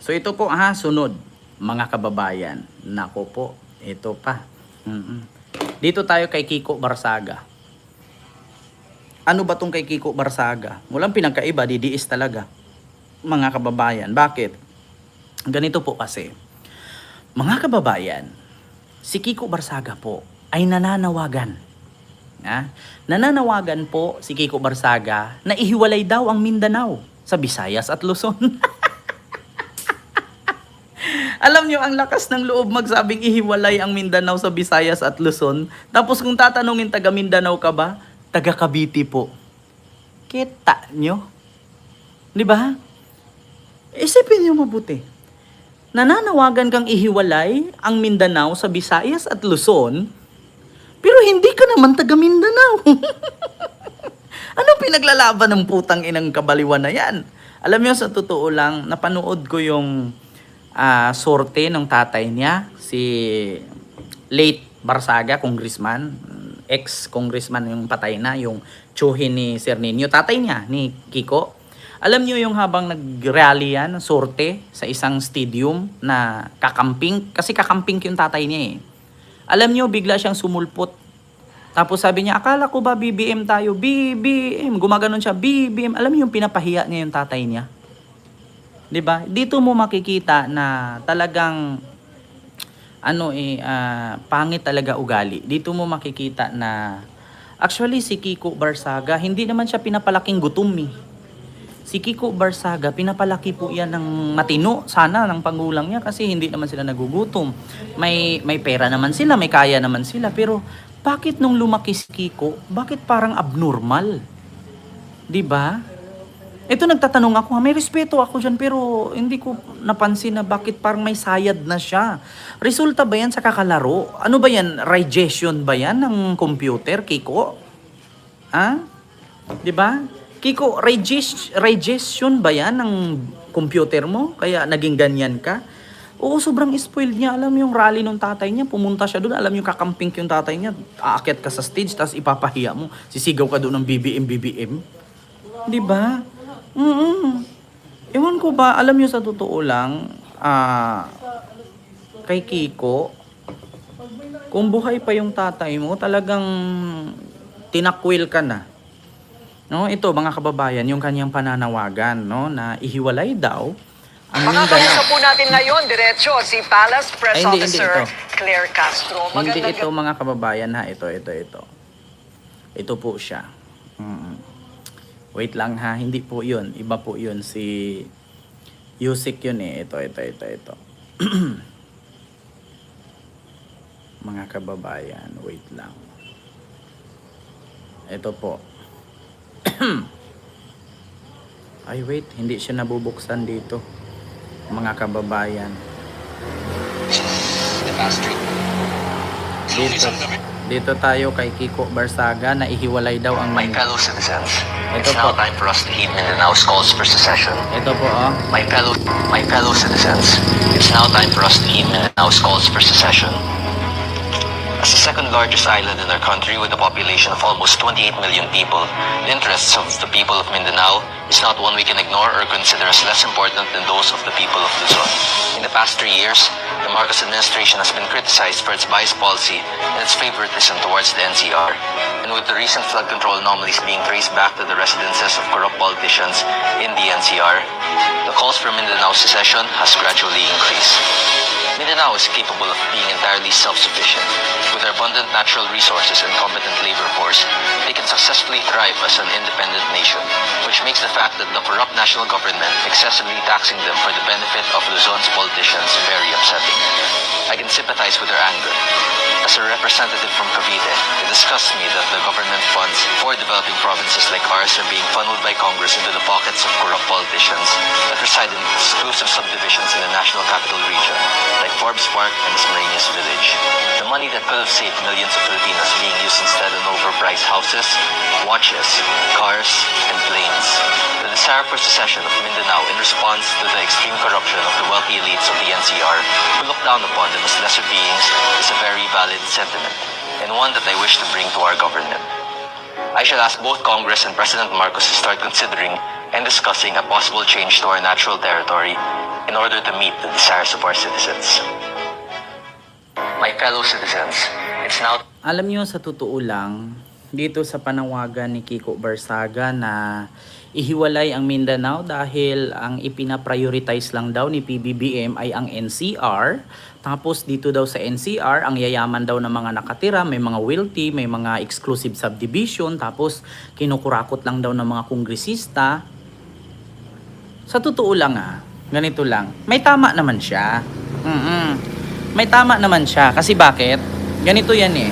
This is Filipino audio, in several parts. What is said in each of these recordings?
So ito po ha, sunod. Mga kababayan. Nako po, ito pa. Dito tayo kay Kiko Barsaga. Ano ba tong kay Kiko Barsaga? Walang pinagkaiba, didiis talaga. Mga kababayan. Bakit? Ganito po kasi. Mga kababayan, si Kiko Barsaga po ay nananawagan. Nananawagan po si Kiko Barsaga na ihiwalay daw ang Mindanao sa Visayas at Luzon. Alam nyo, ang lakas ng loob magsabing ihiwalay ang Mindanao sa Visayas at Luzon. Tapos kung tatanungin taga Mindanao ka ba, taga Cavite po. Kita nyo? Di ba? Isipin nyo mabuti. Nananawagan kang ihiwalay ang Mindanao sa Visayas at Luzon, pero hindi ka naman taga Mindanao. Anong pinaglalaban ng putang inang kabaliwan na yan? Alam nyo, sa totoo lang, napanood ko yung sorte ng tatay niya, si late Barsaga, congressman, ex-congressman yung patay na, yung tsuhin ni Sir Nino, tatay niya, ni Kiko. Alam nyo yung habang nag-rally yan, sorte, sa isang stadium na kakamping, kasi kakamping yung tatay niya eh. Alam nyo, bigla siyang sumulpot. Tapos sabi niya, akala ko ba BBM tayo? BBM. Gumaganon siya, BBM. Alam niyo yung pinapahiya niya yung tatay niya? 'Di ba? Dito mo makikita na talagang pangit talaga ugali. Dito mo makikita na actually si Kiko Barsaga, hindi naman siya pinapalaking gutom eh. Si Kiko Barsaga, pinapalaki po yan ng matino sana ng pangulang niya kasi hindi naman sila nagugutom. May pera naman sila, may kaya naman sila. Pero bakit nung lumaki si Kiko, bakit parang abnormal? 'Di ba? Ito nagtatanong ako, may respeto ako dyan pero hindi ko napansin na bakit parang may sayad na siya. Resulta ba yan sa kakalaro? Ano ba yan? Digestion ba yan ng computer, Kiko? Ha? 'Di ba? Kiko, digestion ba yan ng computer mo? Kaya naging ganyan ka? Oo, sobrang spoiled niya. Alam mo yung rally ng tatay niya, pumunta siya doon. Alam mo yung kakamping yung tatay niya, aakyat ka sa stage, tapos ipapahiya mo. Sisigaw ka doon ng BBM. Di ba? Ewan ko ba, alam niyo sa totoo lang, kay Kiko, kung buhay pa yung tatay mo, talagang tinakwil ka na. No, ito mga kababayan, yung kanyang pananawagan, no, na ihiwalay daw ang Mindanao. Makakausap po natin ngayon, diretso, si Palace Press Hindi Officer ito. Claire Castro. Hindi ito mga kababayan ha, ito. Ito po siya. Wait lang ha, hindi po yun. Iba po yun, si Yusik yun eh. Ito. Mga kababayan, wait lang. Ito po. Ay wait, hindi siya nabubuksan dito. Mga kababayan. Dito tayo kay Kiko Barsaga na ihiwalay daw ang My fellow citizens, Ito it's now po. time for us to heed Mindanao's calls for secession. Ito po oh. My fellow citizens, it's now time for us to heed Mindanao's calls for secession. As the second largest island in our country with a population of almost 28 million people, the interests of the people of Mindanao is not one we can ignore or consider as less important than those of the people of Luzon. In the past 3 years, the Marcos administration has been criticized for its biased policy and its favoritism towards the NCR. And with the recent flood control anomalies being traced back to the residences of corrupt politicians in the NCR, the calls for Mindanao secession has gradually increased. Mindanao is capable of being entirely self-sufficient. With their abundant natural resources and competent labor force, they can successfully thrive as an independent nation, which makes the fact that the corrupt national government excessively taxing them for the benefit of Luzon's politicians very upsetting. I can sympathize with their anger. As a representative from Cavite, it disgusts me that the government funds for developing provinces like ours are being funneled by Congress into the pockets of corrupt politicians that reside in exclusive subdivisions in the national capital region, like Forbes Park and Esmariñas Village. The money that could have saved millions of Filipinos being used instead on overpriced houses, watches, cars, and planes. The desire for secession of Mindanao in response to the extreme corruption of the wealthy elites of the NCR, who look down upon them as lesser beings, is a very valid sentiment, and one that I wish to bring to our government. I shall ask both Congress and President Marcos to start considering and discussing a possible change to our natural territory in order to meet the desires of our citizens. My fellow citizens, it's now Alam nyo, sa totoo lang, dito sa panawagan ni Kiko Barsaga na ihiwalay ang Mindanao dahil ang ipina-prioritize lang daw ni PBBM ay ang NCR. Tapos dito daw sa NCR, ang yayaman daw ng mga nakatira, may mga wealthy, may mga exclusive subdivision, tapos kinukurakot lang daw ng mga kongresista. Sa totoo lang ganito lang, may tama naman siya. May tama naman siya. Kasi bakit? Ganito yan eh.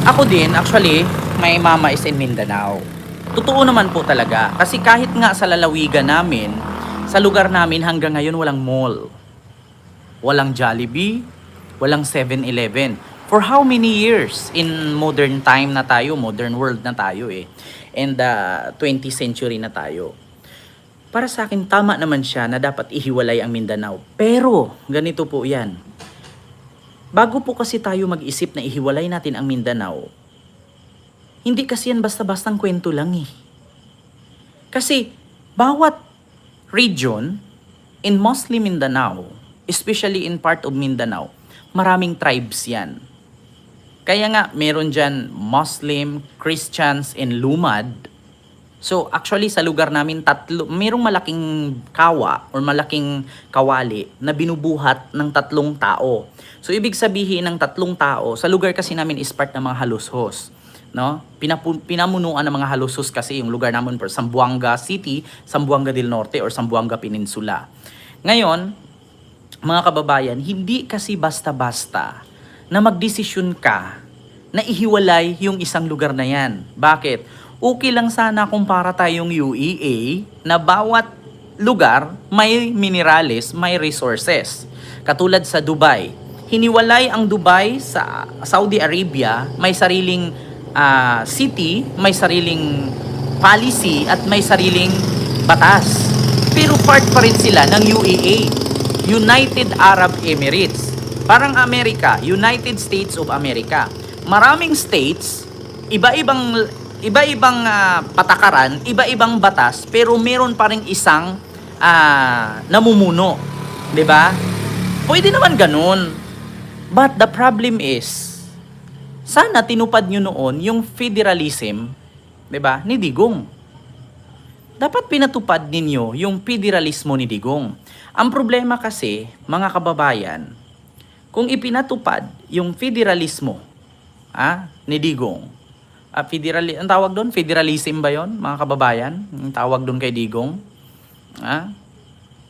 Ako din, actually, my mama is in Mindanao. Totoo naman po talaga. Kasi kahit nga sa lalawigan namin, sa lugar namin hanggang ngayon walang mall. Walang Jollibee, walang 7-Eleven. For how many years? In modern time na tayo, modern world na tayo eh. And 20th century na tayo. Para sa akin, tama naman siya na dapat ihiwalay ang Mindanao. Pero, ganito po yan. Bago po kasi tayo mag-isip na ihiwalay natin ang Mindanao, hindi kasi yan basta-bastang kwento lang eh. Kasi, bawat region in Muslim Mindanao, especially in part of Mindanao, maraming tribes yan. Kaya nga, meron dyan Muslim, Christians, and Lumad. So, actually, sa lugar namin, mayroong malaking kawa or malaking kawali na binubuhat ng 3 tao. So, ibig sabihin ng 3 tao, sa lugar kasi namin is part ng mga halushos. No? Pinamunuan ng mga halushos kasi yung lugar namin for Zamboanga City, Zamboanga del Norte, or Zamboanga Peninsula. Ngayon, mga kababayan, hindi kasi basta-basta na magdesisyon ka na ihiwalay yung isang lugar na yan. Bakit? Okay lang sana kung para tayong UEA na bawat lugar may minerales, may resources. Katulad sa Dubai. Hiniwalay ang Dubai sa Saudi Arabia, may sariling city, may sariling policy, at may sariling batas. Pero part pa rin sila ng UEA, United Arab Emirates. Parang Amerika, United States of America. Maraming states, iba-ibang patakaran, iba-ibang batas, pero meron pa ring isang namumuno. 'Di ba? Pwede naman ganun. But the problem is, sana tinupad nyo noon yung federalism, 'di ba, ni Digong. Dapat pinatupad ninyo yung federalismo ni Digong. Ang problema kasi, mga kababayan, kung ipinatupad yung federalismo ni Digong, ang tawag doon, federalism ba yon, mga kababayan? Ang tawag doon kay Digong.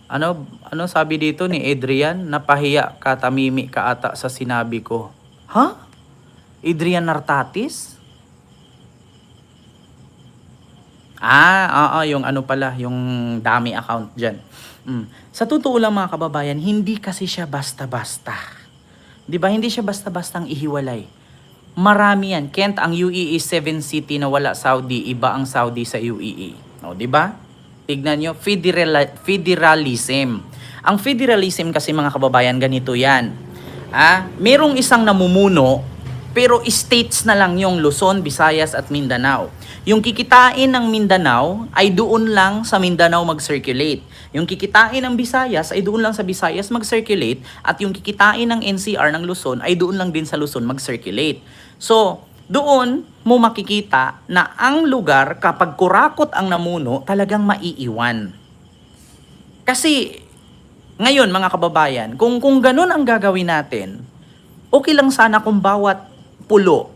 Ano sabi dito ni Adrian? Napahiya ka, tamimi ka ata sa sinabi ko. Adrian Nartatis? Yung ano pala, yung dami account dyan. Sa totoo lang mga kababayan, hindi kasi siya basta-basta. Diba? Hindi siya basta-bastang ihiwalay. Marami yan. Kent, ang UAE 7 city na wala Saudi, iba ang Saudi sa UAE. O, diba? Tignan nyo, federalism. Ang federalism kasi mga kababayan, ganito yan. Merong isang namumuno, pero states na lang yung Luzon, Visayas at Mindanao. Yung kikitain ng Mindanao ay doon lang sa Mindanao mag-circulate. Yung kikitain ng Visayas ay doon lang sa Visayas mag-circulate. At yung kikitain ng NCR ng Luzon ay doon lang din sa Luzon mag-circulate. So, doon mo makikita na ang lugar kapag kurakot ang namuno, talagang maiiwan. Kasi, ngayon mga kababayan, kung ganun ang gagawin natin, okay lang sana kung bawat pulo,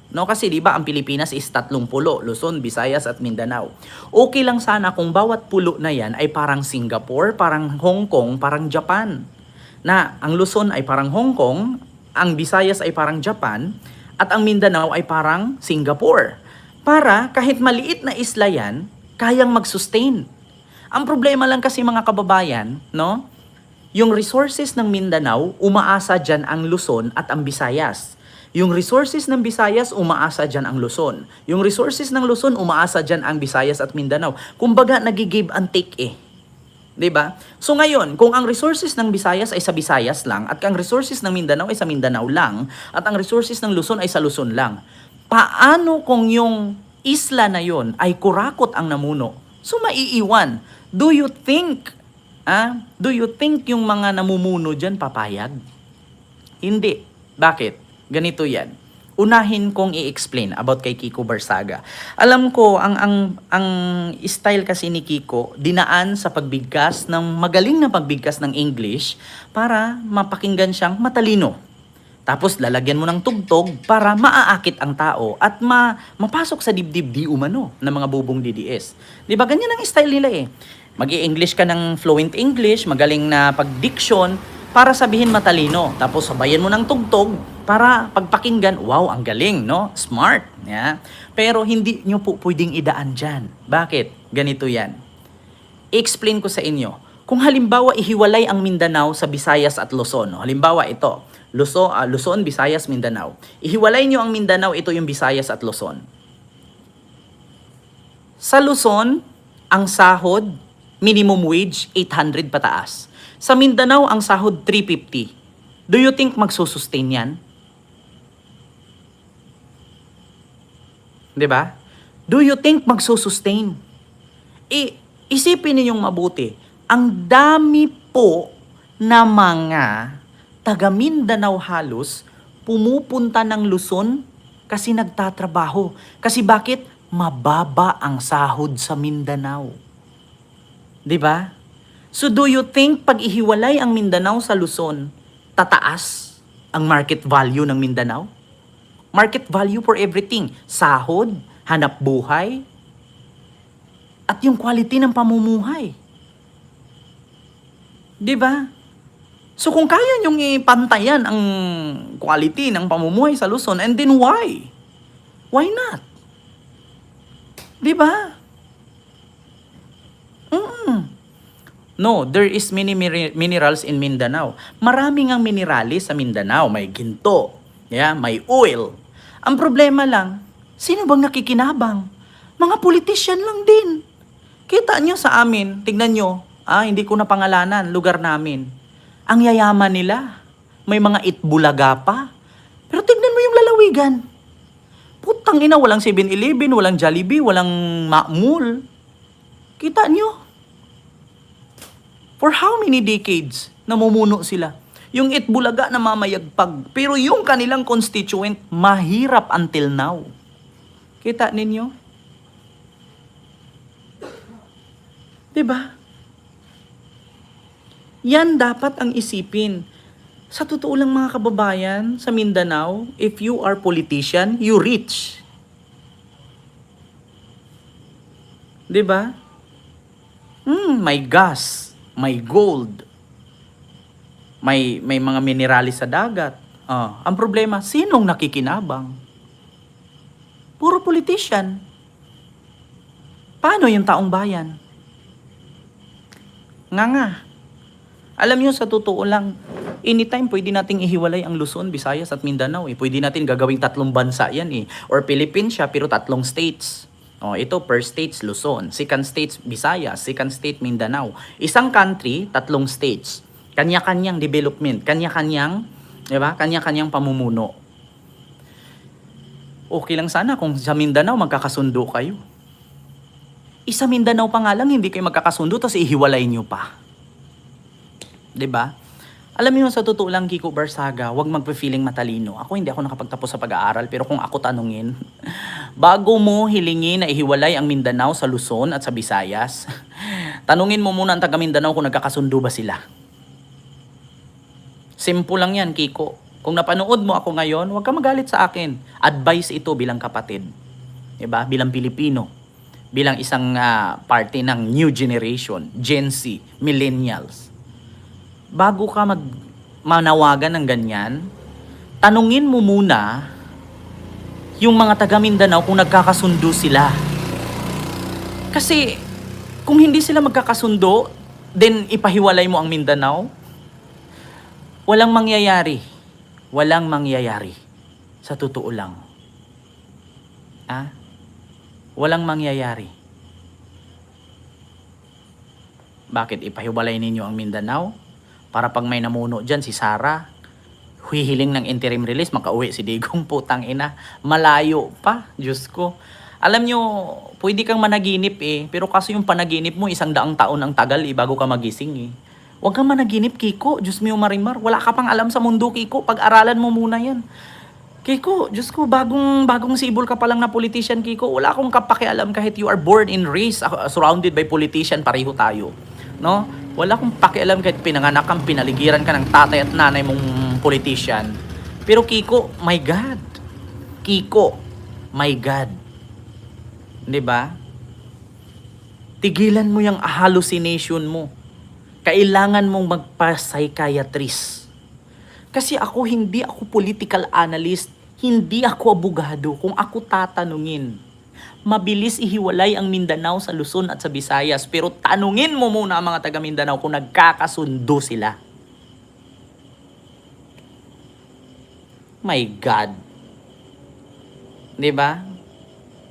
no? Kasi di ba ang Pilipinas is 3 pulo, Luzon, Visayas at Mindanao. Okay lang sana kung bawat pulo na yan ay parang Singapore, parang Hong Kong, parang Japan. Na ang Luzon ay parang Hong Kong, ang Visayas ay parang Japan, at ang Mindanao ay parang Singapore. Para kahit maliit na isla yan, kayang mag-sustain. Ang problema lang kasi mga kababayan, no? Yung resources ng Mindanao, umaasa dyan ang Luzon at ang Visayas. Yung resources ng Visayas, umaasa dyan ang Luzon. Yung resources ng Luzon, umaasa dyan ang Visayas at Mindanao. Kumbaga, nag-give and take eh. 'Di ba? So ngayon, kung ang resources ng Visayas ay sa Visayas lang, at ang resources ng Mindanao ay sa Mindanao lang, at ang resources ng Luzon ay sa Luzon lang, paano kung yung isla na yon ay kurakot ang namuno, so maiiwan. Do you think yung mga namumuno dyan papayag? Hindi. Bakit? Ganito yan. Unahin kong i-explain about kay Kiko Barsaga. Alam ko, ang style kasi ni Kiko, dinaan sa pagbigkas magaling na pagbigkas ng English para mapakinggan siyang matalino. Tapos lalagyan mo ng tugtog para maaakit ang tao at mapasok sa dibdib di umano ng mga bubong DDS. Di ba? Ganyan ang style nila eh. Mag-i-English ka ng fluent English, magaling na pag-diction, para sabihin matalino. Tapos sabayan mo ng tugtog para pagpakinggan, wow, ang galing, no? Smart. Yeah? Pero hindi nyo po pwedeng idaan dyan. Bakit? Ganito yan. I-explain ko sa inyo. Kung halimbawa ihiwalay ang Mindanao sa Visayas at Luzon. No? Halimbawa ito, Luzon, Visayas, Mindanao. Ihiwalay nyo ang Mindanao, ito yung Visayas at Luzon. Sa Luzon, ang sahod, minimum wage, 800 pataas. Sa Mindanao, ang sahod 350. Do you think magsusustain yan? 'Di ba? Do you think magsusustain? Isipin ninyong mabuti. Ang dami po na mga taga Mindanao halos pumupunta ng Luzon kasi nagtatrabaho. Kasi bakit? Mababa ang sahod sa Mindanao. 'Di ba? So do you think pag ihiwalay ang Mindanao sa Luzon, tataas ang market value ng Mindanao? Market value for everything. Sahod, hanap buhay, at yung quality ng pamumuhay. Di ba? So kung kaya nyong ipantayan ang quality ng pamumuhay sa Luzon, and then why? Why not? Di ba? No, there is many minerals in Mindanao. Maraming ang minerales sa Mindanao. May ginto, yeah, may oil. Ang problema lang, sino bang nakikinabang? Mga politician lang din. Kita nyo sa amin, tignan nyo, hindi ko na pangalanan, lugar namin. Ang yayaman nila, may mga Itbulaga pa. Pero tignan mo yung lalawigan. Putang ina, walang 7-Eleven, walang Jollibee, walang Mall. Kita nyo? For how many decades namumuno sila? Yung Itbulaga na mamayagpag. Pero yung kanilang constituent, mahirap until now. Kita ninyo? Diba? Yan dapat ang isipin. Sa totoo lang mga kababayan, sa Mindanao, if you are politician, you rich. Diba? May gas. May gold, may mga mineralis sa dagat. Ang problema, sinong nakikinabang? Puro politician. Paano yung taong bayan? Nga. Alam nyo, sa totoo lang, anytime pwede nating ihiwalay ang Luzon, Visayas at Mindanao. Pwede natin gagawing 3 bansa yan Or Philippines siya, pero 3 states. Ito, first states, Luzon. Second states, Visayas. Second state, Mindanao. Isang country, 3 states. Kanya-kanyang development. Kanya-kanyang, di ba? Kanya-kanyang pamumuno. Okay lang sana kung sa Mindanao magkakasundo kayo. Isa Mindanao pa nga lang, hindi kayo magkakasundo, tapos ihiwalay nyo pa. Di ba? Alam niyo, sa totoo lang, Kiko Barsaga, huwag magpe-feeling matalino. Ako hindi ako nakapagtapos sa pag-aaral, pero kung ako tanungin, bago mo hilingin na ihiwalay ang Mindanao sa Luzon at sa Visayas, tanungin mo muna ang taga Mindanao kung nagkakasundo ba sila. Simple lang yan, Kiko. Kung napanood mo ako ngayon, huwag ka magalit sa akin. Advice ito bilang kapatid. Diba? Bilang Pilipino. Bilang isang party ng new generation, Gen Z, millennials. Bago ka manawagan ng ganyan, tanungin mo muna yung mga taga Mindanao kung nagkakasundo sila. Kasi kung hindi sila magkakasundo, then ipahiwalay mo ang Mindanao, walang mangyayari. Walang mangyayari. Sa totoo lang. Walang mangyayari. Bakit ipahiwalay ninyo ang Mindanao? Para pag may namuno dyan, si Sara, hihiling ng interim release, makauwi si Digong, putang ina. Malayo pa, Diyos ko. Alam nyo, pwede kang managinip pero kaso yung panaginip mo 100 taon ang tagal bago ka magising Huwag kang managinip, Kiko. Diyos mio Marimar. Wala ka pang alam sa mundo, Kiko. Pag-aralan mo muna yan. Kiko, Diyos ko, bagong sibol ka pa lang na politician, Kiko. Wala akong kapakialam kahit you are born and raised, surrounded by politician, pareho tayo. No? Wala akong pakialam kahit pinanganak kang, pinaligiran ka ng tatay at nanay mong politician. Pero Kiko, my God. Kiko, my God. 'Di ba? Tigilan mo yung hallucination mo. Kailangan mong magpa-psychiatrist. Kasi hindi ako political analyst, hindi ako abogado. Kung ako tatanungin, mabilis ihiwalay ang Mindanao sa Luzon at sa Visayas, pero tanungin mo muna ang mga taga Mindanao kung nagkakasundo sila. My God. 'Di ba?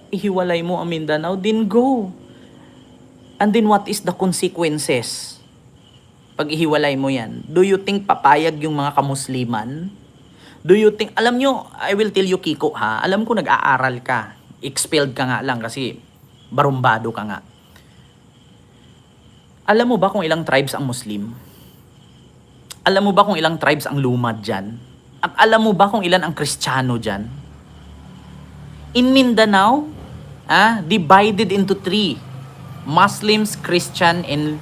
Ihiwalay mo ang Mindanao, then go. And then what is the consequences? Pag ihiwalay mo yan, do you think papayag yung mga kamusliman? Do you think, alam nyo, I will tell you, Kiko, ha? Alam ko nag-aaral ka. Expelled ka nga lang kasi barumbado ka nga. Alam mo ba kung ilang tribes ang Muslim? Alam mo ba kung ilang tribes ang lumad dyan? At alam mo ba kung ilan ang Kristiyano dyan? In Mindanao, divided into 3. Muslims, Christian, and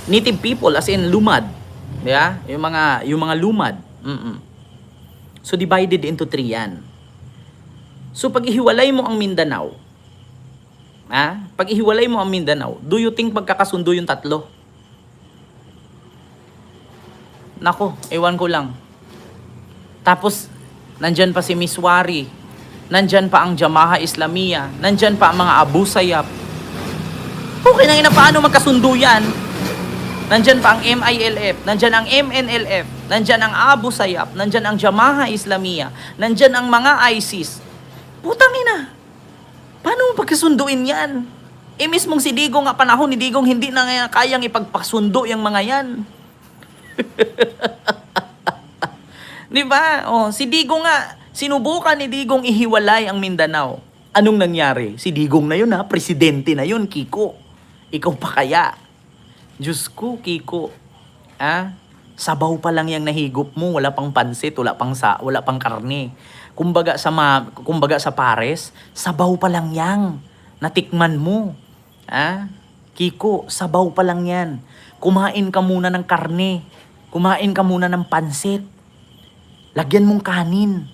native people, as in lumad. Yeah? Yung mga lumad. So divided into 3 yan. So pag ihiwalay mo ang Mindanao, pag ihiwalay mo ang Mindanao, do you think magkakasundo yung tatlo? Nako, ewan ko lang. Tapos nandyan pa si Miswari, nandyan pa ang Jamaha Islamia, nandyan pa ang mga Abu Sayyaf. Okay na paano magkasundo yan? Nandyan pa ang MILF, nandyan ang MNLF, nandyan ang Abu Sayyaf, nandyan ang Jamaha Islamia, nandyan ang mga ISIS. Putang ina, paano mo pagkasunduin yan? Mismong si Digong nga panahon ni Digong hindi na kayang ipagpasundo yung mga yan. Di ba? Si Digong nga, sinubukan ni Digong ihiwalay ang Mindanao. Anong nangyari? Si Digong na yun presidente na yun, Kiko. Ikaw pa kaya? Diyos ko, Kiko. Sabaw pa lang yung nahigop mo, wala pang pansit, wala pang karne. Kumbaga sa pares, sabaw pa lang yang natikman mo. Kiko, sabaw pa lang yan. Kumain ka muna ng karne. Kumain ka muna ng pansit. Lagyan mong kanin.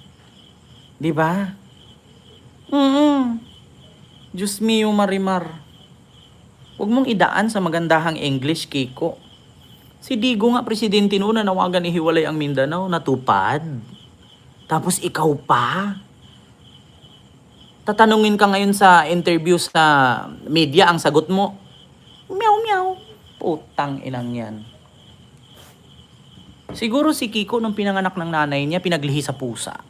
'Di ba? Diyos mio Marimar. Huwag mong idaan sa magandahang English, Kiko. Si Digo nga, presidente noon, nanawagan ihiwalay ang Mindanao, natupad. Tapos ikaw pa? Tatanungin ka ngayon sa interview sa media, ang sagot mo, meow meow. Putang inang yan. Siguro si Kiko nung pinanganak ng nanay niya, pinaglihi sa pusa.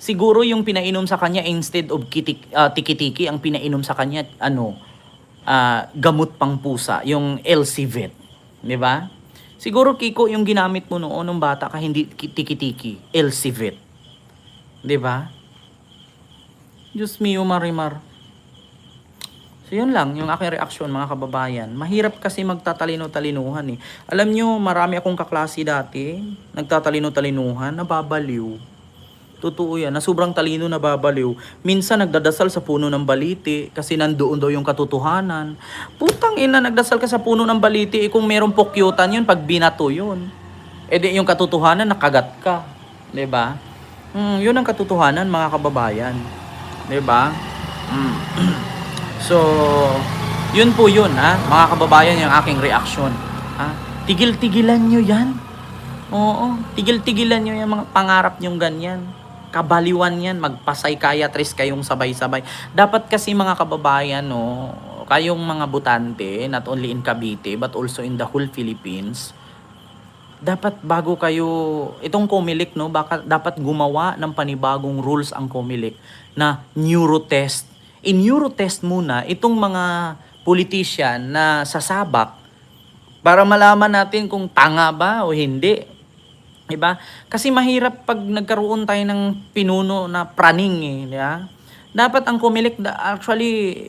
Siguro yung pinainom sa kanya, instead of tiki-tiki, ang pinainom sa kanya, gamot pang pusa, yung LC-Vet. Di ba? Siguro, Kiko, yung ginamit mo noon nung bata ka, hindi tiki-tiki, LC-Vet. Di ba? Diyos mio Marimar. So yun lang, yung aking reaksyon mga kababayan. Mahirap kasi magtatalino-talinuhan Alam nyo, marami akong kaklase dati, nagtatalino-talinuhan, nababaliw. Totoo yan, na sobrang talino nababaliw. Minsan nagdadasal sa puno ng baliti kasi nandoon daw yung katotohanan. Putang ina, nagdasal ka sa puno ng baliti, kung merong pukyutan yun, pag binato yun. Di yung katotohanan, nakagat ka. Diba? Yun ang katotohanan mga kababayan. Diba? So, yun po yun, mga kababayan, yung aking reaksyon. Tigil-tigilan nyo yan. Oo, tigil-tigilan nyo yung mga pangarap nyong ganyan. Kabaliwan yan, magpa-psychiatrist kayong sabay-sabay. Dapat kasi mga kababayan, kayong mga butante, not only in Cavite, but also in the whole Philippines, dapat bago kayo, itong COMELEC, dapat gumawa ng panibagong rules ang COMELEC na neurotest. In-neurotest muna itong mga politician na sasabak para malaman natin kung tanga ba o hindi. Diba? Kasi mahirap pag nagkaroon tayo ng pinuno na praning eh. Diba? Dapat ang Comelec, actually,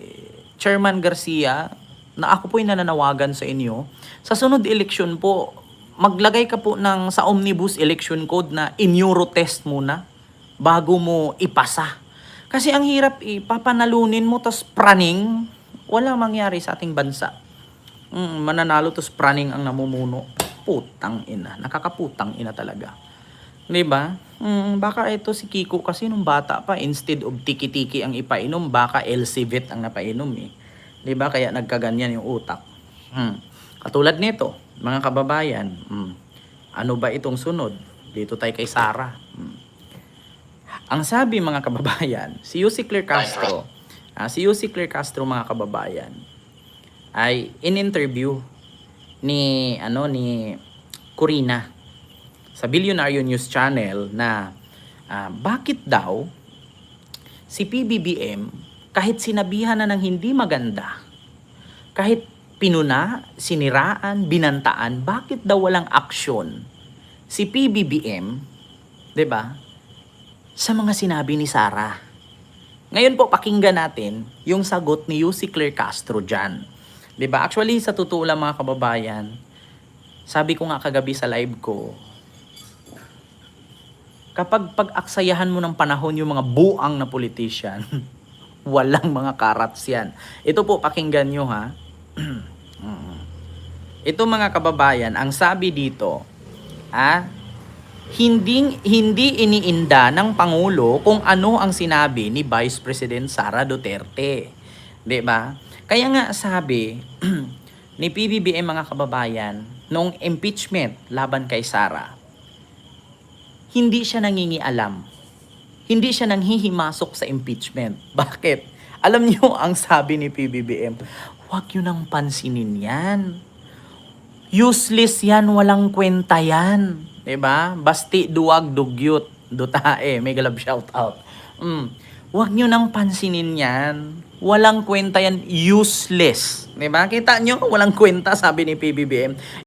Chairman Garcia, na ako po'y nananawagan sa inyo, sa sunod eleksyon po, maglagay ka po sa Omnibus Election Code na in-Euro-test muna bago mo ipasa. Kasi ang hirap papanalunin mo tas praning, wala mangyari sa ating bansa. Mananalo tas praning ang namumuno. Putang ina. Nakakaputang ina talaga. 'Di ba? Baka ito si Kiko kasi nung bata pa, instead of tiki-tiki ang ipainom, baka Elsivit ang napainom eh. 'Di ba? Kaya nagkaganyan yung utak. Katulad nito, mga kababayan, ano ba itong sunod? Dito tayo kay Sara. Ang sabi mga kababayan, si Yussi Claire Castro, mga kababayan, ay in-interview ni Corina sa Billionaire News Channel na bakit daw si PBBM kahit sinabihan na ng hindi maganda, kahit pinuna, siniraan, binantaan, bakit daw walang aksyon si PBBM, 'di ba? Sa mga sinabi ni Sara. Ngayon po pakinggan natin yung sagot ni Yussi Claire Castro diyan. 'Di ba? Actually, sa totoo lang mga kababayan, sabi ko nga kagabi sa live ko, kapag pag-aksayahan mo ng panahon yung mga buang na politician, walang mga karats yan. Ito po, pakinggan nyo ha. Ito mga kababayan, ang sabi dito, hindi iniinda ng Pangulo kung ano ang sinabi ni Vice President Sara Duterte. 'Di ba? Kaya nga sabi ni PBBM mga kababayan, noong impeachment laban kay Sara, hindi siya nangingialam. Hindi siya nanghihimasok sa impeachment. Bakit? Alam niyo ang sabi ni PBBM, huwag niyo nang pansinin yan. Useless yan, walang kwenta yan. 'Di ba? Basti duwag dugyot dutae, mega love shout out. Huwag nyo nang pansinin yan. Walang kwenta yan. Useless. Diba? Kita nyo? Walang kwenta, sabi ni PBBM.